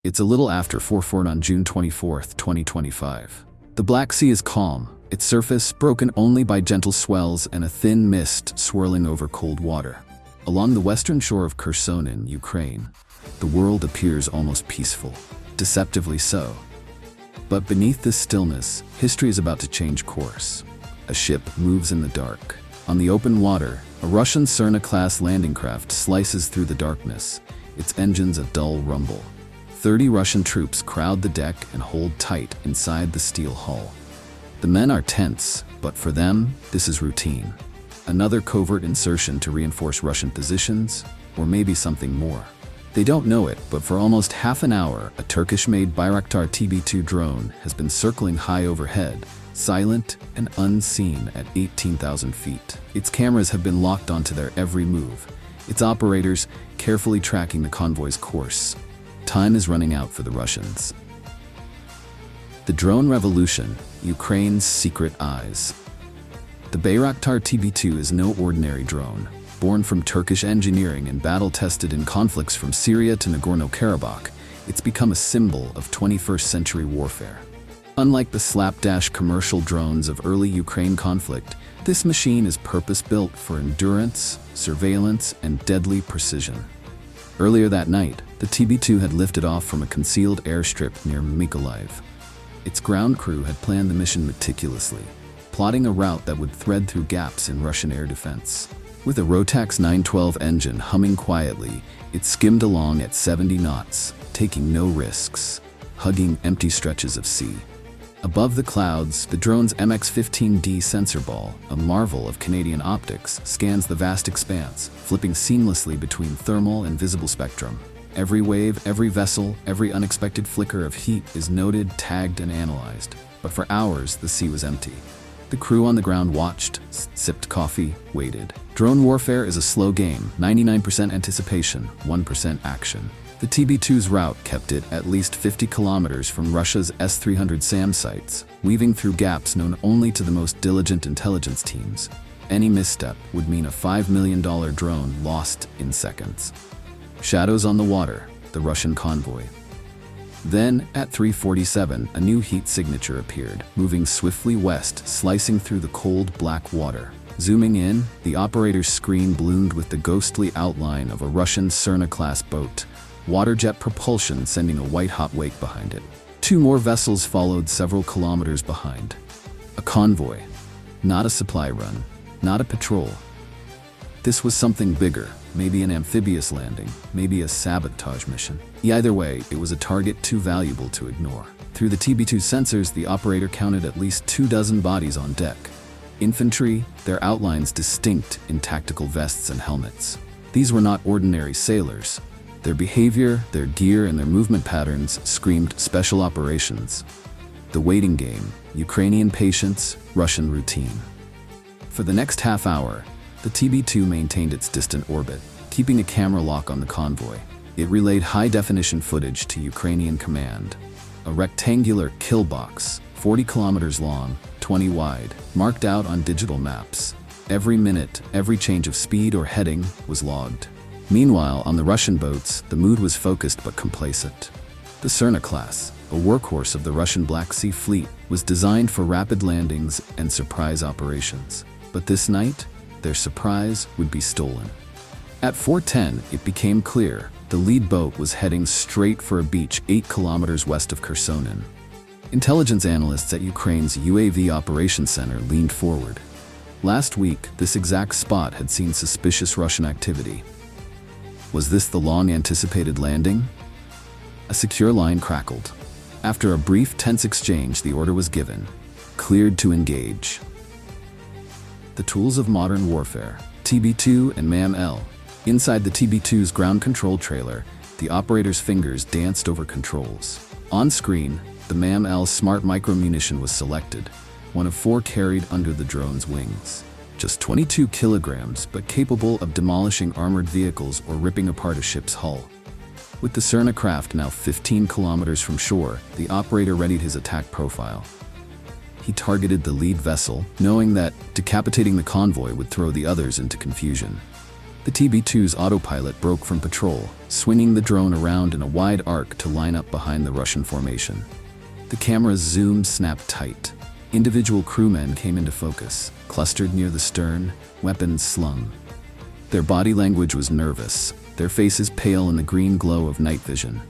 It's a little after 4:04 on June 24, 2025. The Black Sea is calm, its surface broken only by gentle swells and a thin mist swirling over cold water. Along the western shore of Kherson in Ukraine, the world appears almost peaceful, deceptively so. But beneath this stillness, history is about to change course. A ship moves in the dark. On the open water, a Russian Cerna-class landing craft slices through the darkness, its engines a dull rumble. 30 Russian troops crowd the deck and hold tight inside the steel hull. The men are tense, but for them, this is routine. Another covert insertion to reinforce Russian positions, or maybe something more. They don't know it, but for almost half an hour, a Turkish-made Bayraktar TB2 drone has been circling high overhead, silent and unseen at 18,000 feet. Its cameras have been locked onto their every move, its operators carefully tracking the convoy's course. Time is running out for the Russians. The drone revolution, Ukraine's secret eyes. The Bayraktar TB2 is no ordinary drone. Born from Turkish engineering and battle-tested in conflicts from Syria to Nagorno-Karabakh, it's become a symbol of 21st century warfare. Unlike the slapdash commercial drones of early Ukraine conflict, this machine is purpose-built for endurance, surveillance, and deadly precision. Earlier that night, the TB2 had lifted off from a concealed airstrip near Mykolaiv. Its ground crew had planned the mission meticulously, plotting a route that would thread through gaps in Russian air defense. With a Rotax 912 engine humming quietly, it skimmed along at 70 knots, taking no risks, hugging empty stretches of sea. Above the clouds, the drone's MX-15D sensor ball, a marvel of Canadian optics, scans the vast expanse, flipping seamlessly between thermal and visible spectrum. Every wave, every vessel, every unexpected flicker of heat is noted, tagged, and analyzed. But for hours, the sea was empty. The crew on the ground watched, sipped coffee, waited. Drone warfare is a slow game, 99% anticipation, 1% action. The TB2's route kept it at least 50 kilometers from Russia's S-300 SAM sites, weaving through gaps known only to the most diligent intelligence teams. Any misstep would mean a $5 million drone lost in seconds. Shadows on the water, the Russian convoy. Then, at 3:47, a new heat signature appeared, moving swiftly west, slicing through the cold black water. Zooming in, the operator's screen bloomed with the ghostly outline of a Russian Cerna-class boat, water-jet propulsion sending a white-hot wake behind it. Two more vessels followed several kilometers behind. A convoy, not a supply run, not a patrol. This was something bigger, maybe an amphibious landing, maybe a sabotage mission. Either way, it was a target too valuable to ignore. Through the TB2 sensors, the operator counted at least 24 bodies on deck. Infantry, their outlines distinct in tactical vests and helmets. These were not ordinary sailors. Their behavior, their gear, and their movement patterns screamed special operations. The waiting game, Ukrainian patience, Russian routine. For the next half hour, the TB2 maintained its distant orbit, keeping a camera lock on the convoy. It relayed high-definition footage to Ukrainian command. A rectangular kill box, 40 kilometers long, 20 wide, marked out on digital maps. Every minute, every change of speed or heading was logged. Meanwhile, on the Russian boats, the mood was focused but complacent. The Cerna-class, a workhorse of the Russian Black Sea Fleet, was designed for rapid landings and surprise operations. But this night, their surprise would be stolen. At 4:10, it became clear the lead boat was heading straight for a beach 8 kilometers west of Kherson. Intelligence analysts at Ukraine's UAV Operations Center leaned forward. Last week, this exact spot had seen suspicious Russian activity. Was this the long-anticipated landing? A secure line crackled. After a brief, tense exchange, the order was given. Cleared to engage. The tools of modern warfare, TB2 and MAM-L. Inside the TB2's ground control trailer, the operator's fingers danced over controls. On screen, the MAM-L smart micro-munition was selected, one of 4 carried under the drone's wings. Just 22 kilograms, but capable of demolishing armored vehicles or ripping apart a ship's hull. With the Cerna craft now 15 kilometers from shore, the operator readied his attack profile. He targeted the lead vessel, knowing that decapitating the convoy would throw the others into confusion. The TB2's autopilot broke from patrol, swinging the drone around in a wide arc to line up behind the Russian formation. The camera's zoom snapped tight. Individual crewmen came into focus, clustered near the stern, weapons slung. Their body language was nervous, their faces pale in the green glow of night vision.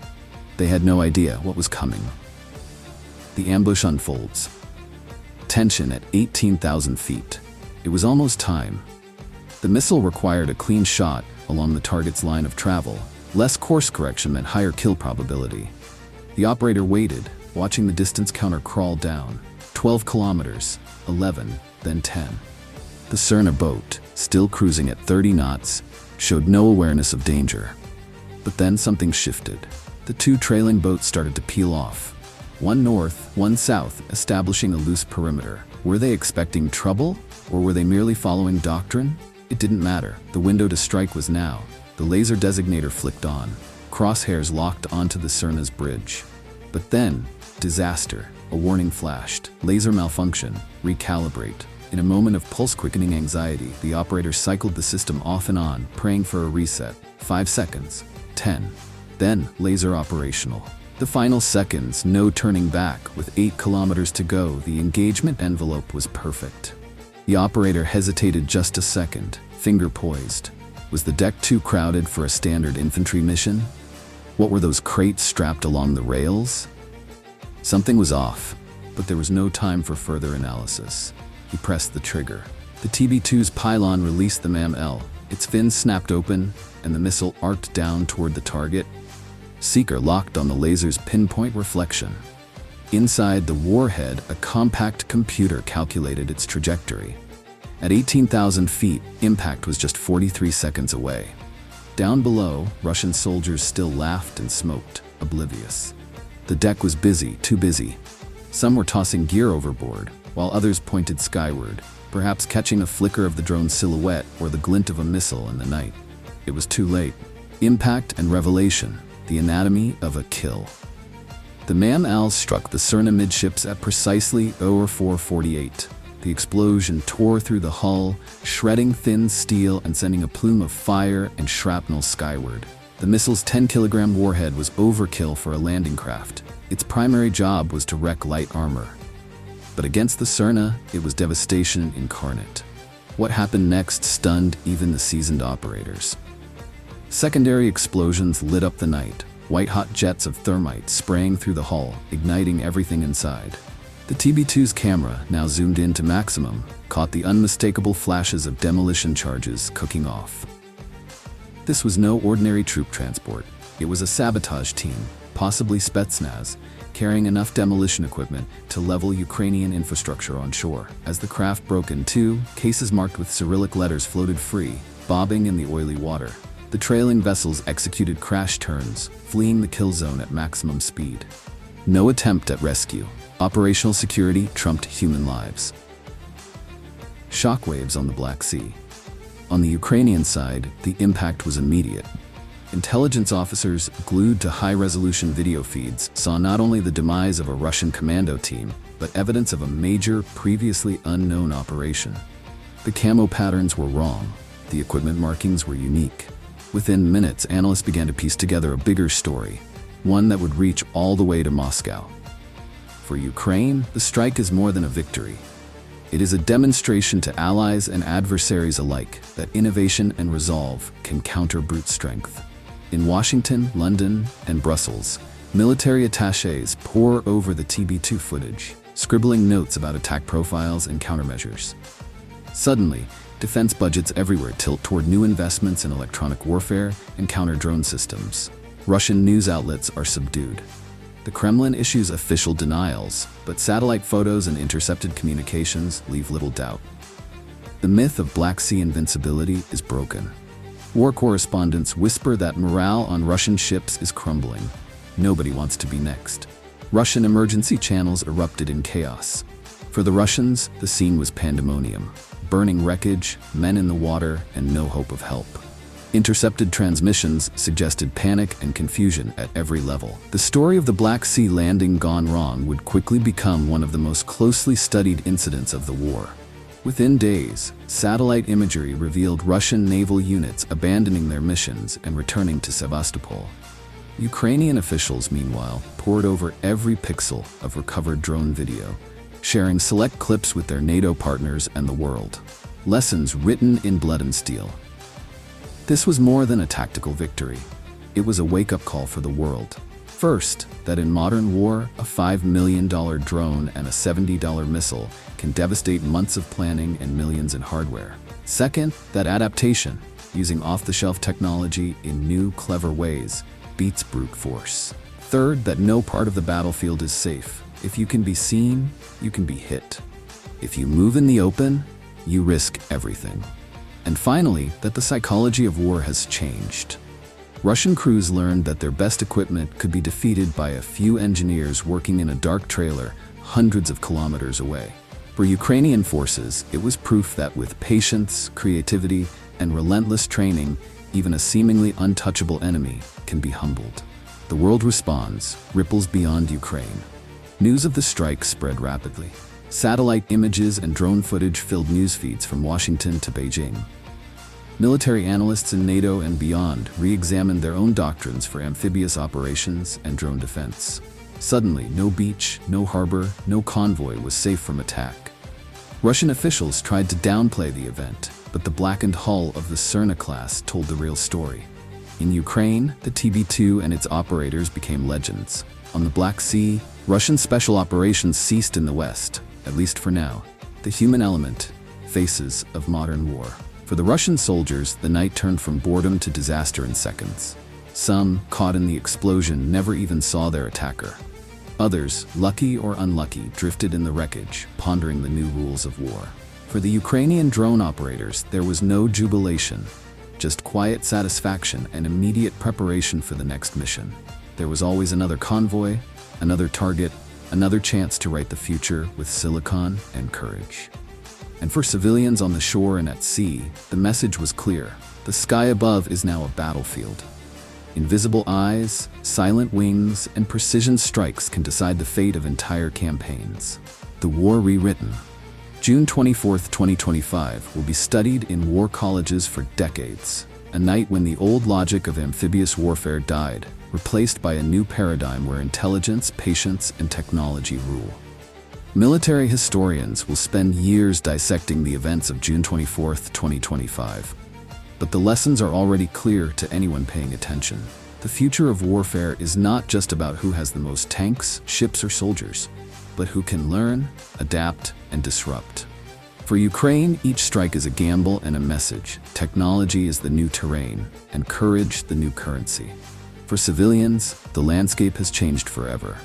They had no idea what was coming. The ambush unfolds. Tension at 18,000 feet. It was almost time. The missile required a clean shot along the target's line of travel. Less course correction meant higher kill probability. The operator waited, watching the distance counter crawl down. 12 kilometers, 11, then 10. The Cerna boat, still cruising at 30 knots, showed no awareness of danger. But then something shifted. The two trailing boats started to peel off. One north, one south, establishing a loose perimeter. Were they expecting trouble, or were they merely following doctrine? It didn't matter. The window to strike was now. The laser designator flicked on. Crosshairs locked onto the Cerna's bridge. But then, disaster. A warning flashed. Laser malfunction. Recalibrate. In a moment of pulse-quickening anxiety, the operator cycled the system off and on, praying for a reset. 5 seconds. 10. Then, laser operational. The final seconds, no turning back. With 8 kilometers to go, the engagement envelope was perfect. The operator hesitated just a second, finger poised. Was the deck too crowded for a standard infantry mission? What were those crates strapped along the rails? Something was off, but there was no time for further analysis. He pressed the trigger. The TB2's pylon released the MAM-L. Its fins snapped open, and the missile arced down toward the target. Seeker locked on the laser's pinpoint reflection. Inside the warhead, a compact computer calculated its trajectory. At 18,000 feet, impact was just 43 seconds away. Down below, Russian soldiers still laughed and smoked, oblivious. The deck was busy, too busy. Some were tossing gear overboard, while others pointed skyward, perhaps catching a flicker of the drone's silhouette or the glint of a missile in the night. It was too late. Impact and revelation, the anatomy of a kill. The MAM-L struck the Cerna midships at precisely 04:48. The explosion tore through the hull, shredding thin steel and sending a plume of fire and shrapnel skyward. The missile's 10-kilogram warhead was overkill for a landing craft. Its primary job was to wreck light armor. But against the Cerna, it was devastation incarnate. What happened next stunned even the seasoned operators. Secondary explosions lit up the night, white-hot jets of thermite spraying through the hull, igniting everything inside. The TB2's camera, now zoomed in to maximum, caught the unmistakable flashes of demolition charges cooking off. This was no ordinary troop transport. It was a sabotage team, possibly Spetsnaz, carrying enough demolition equipment to level Ukrainian infrastructure on shore. As the craft broke in two, cases marked with Cyrillic letters floated free, bobbing in the oily water. The trailing vessels executed crash turns, fleeing the kill zone at maximum speed. No attempt at rescue. Operational security trumped human lives. Shockwaves on the Black Sea. On the Ukrainian side, the impact was immediate. Intelligence officers, glued to high-resolution video feeds, saw not only the demise of a Russian commando team, but evidence of a major, previously unknown operation. The camo patterns were wrong. The equipment markings were unique. Within minutes, analysts began to piece together a bigger story, one that would reach all the way to Moscow. For Ukraine, the strike is more than a victory. It is a demonstration to allies and adversaries alike that innovation and resolve can counter brute strength. In Washington, London, and Brussels, military attachés pore over the TB2 footage, scribbling notes about attack profiles and countermeasures. Suddenly, defense budgets everywhere tilt toward new investments in electronic warfare and counter-drone systems. Russian news outlets are subdued. The Kremlin issues official denials, but satellite photos and intercepted communications leave little doubt. The myth of Black Sea invincibility is broken. War correspondents whisper that morale on Russian ships is crumbling. Nobody wants to be next. Russian emergency channels erupted in chaos. For the Russians, the scene was pandemonium. Burning wreckage, men in the water, and no hope of help. Intercepted transmissions suggested panic and confusion at every level. The story of the Black Sea landing gone wrong would quickly become one of the most closely studied incidents of the war. Within days, satellite imagery revealed Russian naval units abandoning their missions and returning to Sevastopol. Ukrainian officials, meanwhile, pored over every pixel of recovered drone video, sharing select clips with their NATO partners and the world. Lessons written in blood and steel. This was more than a tactical victory. It was a wake-up call for the world. First, that in modern war, a $5 million drone and a $70 missile can devastate months of planning and millions in hardware. Second, that adaptation, using off-the-shelf technology in new, clever ways, beats brute force. Third, that no part of the battlefield is safe. If you can be seen, you can be hit. If you move in the open, you risk everything. And finally, that the psychology of war has changed. Russian crews learned that their best equipment could be defeated by a few engineers working in a dark trailer hundreds of kilometers away. For Ukrainian forces, it was proof that with patience, creativity, and relentless training, even a seemingly untouchable enemy can be humbled. The world responds, ripples beyond Ukraine. News of the strike spread rapidly. Satellite images and drone footage filled news feeds from Washington to Beijing. Military analysts in NATO and beyond re-examined their own doctrines for amphibious operations and drone defense. Suddenly, no beach, no harbor, no convoy was safe from attack. Russian officials tried to downplay the event, but the blackened hull of the Cerna-class told the real story. In Ukraine, the TB2 and its operators became legends. On the Black Sea, Russian special operations ceased in the West, at least for now. The human element, faces of modern war. For the Russian soldiers, the night turned from boredom to disaster in seconds. Some, caught in the explosion, never even saw their attacker. Others, lucky or unlucky, drifted in the wreckage, pondering the new rules of war. For the Ukrainian drone operators, there was no jubilation, just quiet satisfaction and immediate preparation for the next mission. There was always another convoy, another target, another chance to write the future with silicon and courage. And for civilians on the shore and at sea, the message was clear. The sky above is now a battlefield. Invisible eyes, silent wings, and precision strikes can decide the fate of entire campaigns. The War Rewritten. June 24, 2025 will be studied in war colleges for decades. A night when the old logic of amphibious warfare died, replaced by a new paradigm where intelligence, patience, and technology rule. Military historians will spend years dissecting the events of June 24, 2025. But the lessons are already clear to anyone paying attention. The future of warfare is not just about who has the most tanks, ships, or soldiers, but who can learn, adapt, and disrupt. For Ukraine, each strike is a gamble and a message. Technology is the new terrain, and courage the new currency. For civilians, the landscape has changed forever.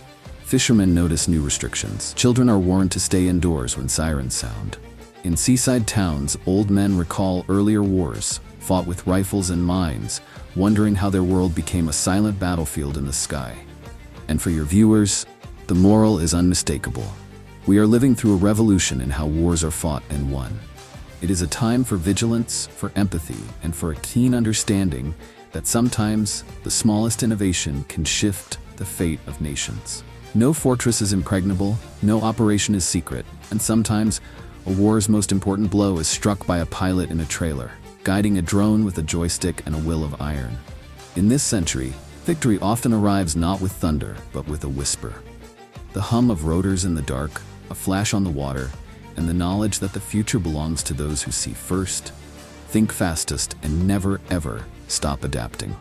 Fishermen notice new restrictions. Children are warned to stay indoors when sirens sound. In seaside towns, old men recall earlier wars, fought with rifles and mines, wondering how their world became a silent battlefield in the sky. And for your viewers, the moral is unmistakable. We are living through a revolution in how wars are fought and won. It is a time for vigilance, for empathy, and for a keen understanding that sometimes the smallest innovation can shift the fate of nations. No fortress is impregnable, no operation is secret, and sometimes a war's most important blow is struck by a pilot in a trailer, guiding a drone with a joystick and a will of iron. In this century, victory often arrives not with thunder, but with a whisper. The hum of rotors in the dark, a flash on the water, and the knowledge that the future belongs to those who see first, think fastest, and never ever stop adapting.